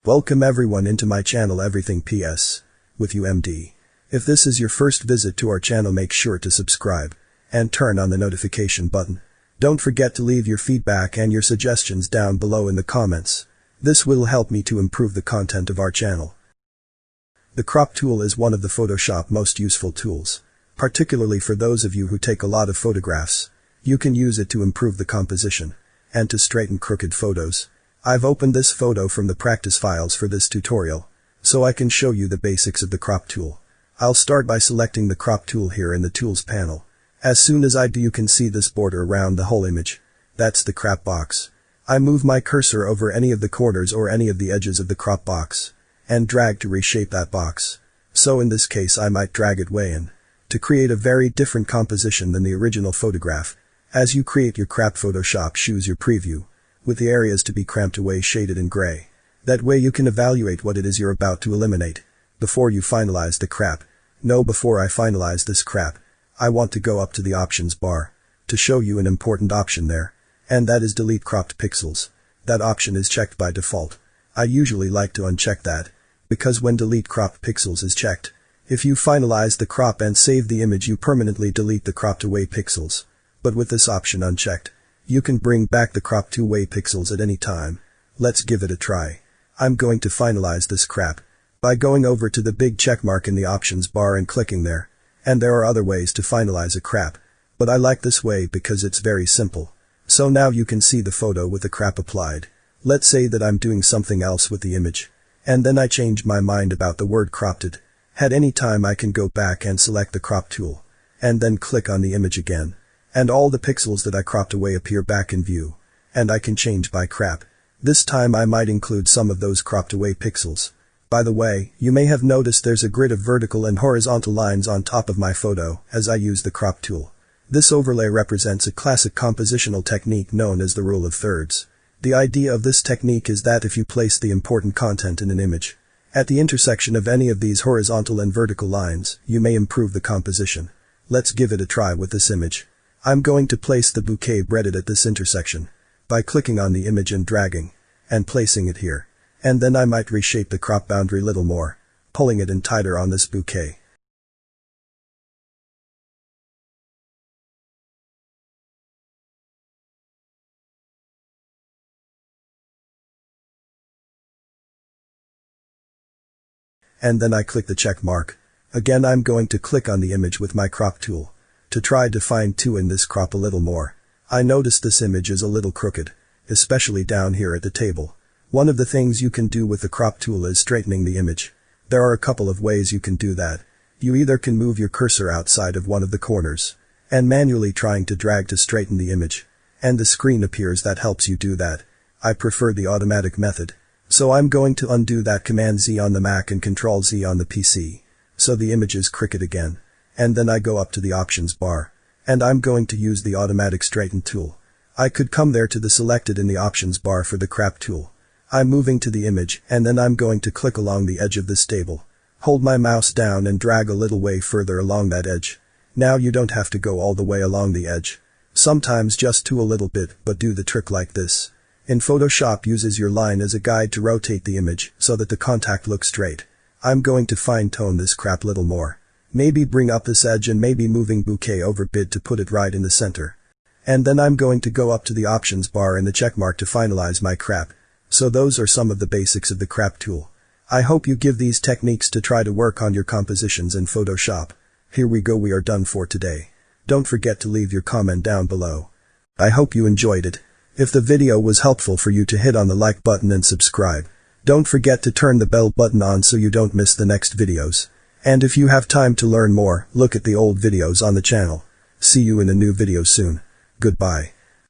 Welcome everyone into my channel Everything PS, with UMD. If this is your first visit to our channel, make sure to subscribe and turn on the notification button. Don't forget to leave your feedback and your suggestions down below in the comments. This will help me to improve the content of our channel. The crop tool is one of the Photoshop most useful tools, particularly for those of you who take a lot of photographs. You can use it to improve the composition and to straighten crooked photos. I've opened this photo from the practice files for this tutorial, so I can show you the basics of the crop tool. I'll start by selecting the crop tool here in the tools panel. As soon as I do, you can see this border around the whole image. That's the crop box. I move my cursor over any of the corners or any of the edges of the crop box and drag to reshape that box. So in this case I might drag it way in to create a very different composition than the original photograph. As you create your crop, Photoshop choose your preview, with the areas to be cramped away shaded in gray. That way you can evaluate what it is you're about to eliminate before you finalize the crop. No, before I finalize this crop, I want to go up to the options bar to show you an important option there, and that is delete cropped pixels. That option is checked by default. I usually like to uncheck that, because when delete cropped pixels is checked, if you finalize the crop and save the image, you permanently delete the cropped away pixels. But with this option unchecked, you can bring back the cropped away pixels at any time. Let's give it a try. I'm going to finalize this crop by going over to the big check mark in the options bar and clicking there. And there are other ways to finalize a crop, but I like this way because it's very simple. So now you can see the photo with the crop applied. Let's say that I'm doing something else with the image, and then I change my mind about the word cropped. At any time I can go back and select the crop tool, and then click on the image again. And all the pixels that I cropped away appear back in view, and I can change by crop. This time I might include some of those cropped away pixels. By the way, you may have noticed there's a grid of vertical and horizontal lines on top of my photo as I use the crop tool. This overlay represents a classic compositional technique known as the rule of thirds. The idea of this technique is that if you place the important content in an image at the intersection of any of these horizontal and vertical lines, you may improve the composition. Let's give it a try with this image. I'm going to place the bouquet breaded at this intersection by clicking on the image and dragging and placing it here. And then I might reshape the crop boundary a little more, pulling it in tighter on this bouquet. And then I click the check mark. Again I'm going to click on the image with my crop tool to try to fine-tune this crop a little more. I notice this image is a little crooked, especially down here at the table. One of the things you can do with the crop tool is straightening the image. There are a couple of ways you can do that. You either can move your cursor outside of one of the corners and manually trying to drag to straighten the image, and the screen appears that helps you do that. I prefer the automatic method. So I'm going to undo that, Command Z on the Mac and Ctrl Z on the PC. So the image is crooked again. And then I go up to the options bar, and I'm going to use the automatic straighten tool. I could come there to the selected in the options bar for the crop tool. I'm moving to the image, and then I'm going to click along the edge of this table. Hold my mouse down and drag a little way further along that edge. Now you don't have to go all the way along the edge. Sometimes just to a little bit, but do the trick like this. In Photoshop uses your line as a guide to rotate the image so that the contact looks straight. I'm going to fine-tune this crop a little more. Maybe bring up this edge and maybe moving bouquet over bit to put it right in the center. And then I'm going to go up to the options bar and the check mark to finalize my crop. So those are some of the basics of the crop tool. I hope you give these techniques to try to work on your compositions in Photoshop. Here we go, we are done for today. Don't forget to leave your comment down below. I hope you enjoyed it. If the video was helpful for you, to hit on the like button and subscribe. Don't forget to turn the bell button on so you don't miss the next videos. And if you have time to learn more, look at the old videos on the channel. See you in a new video soon. Goodbye.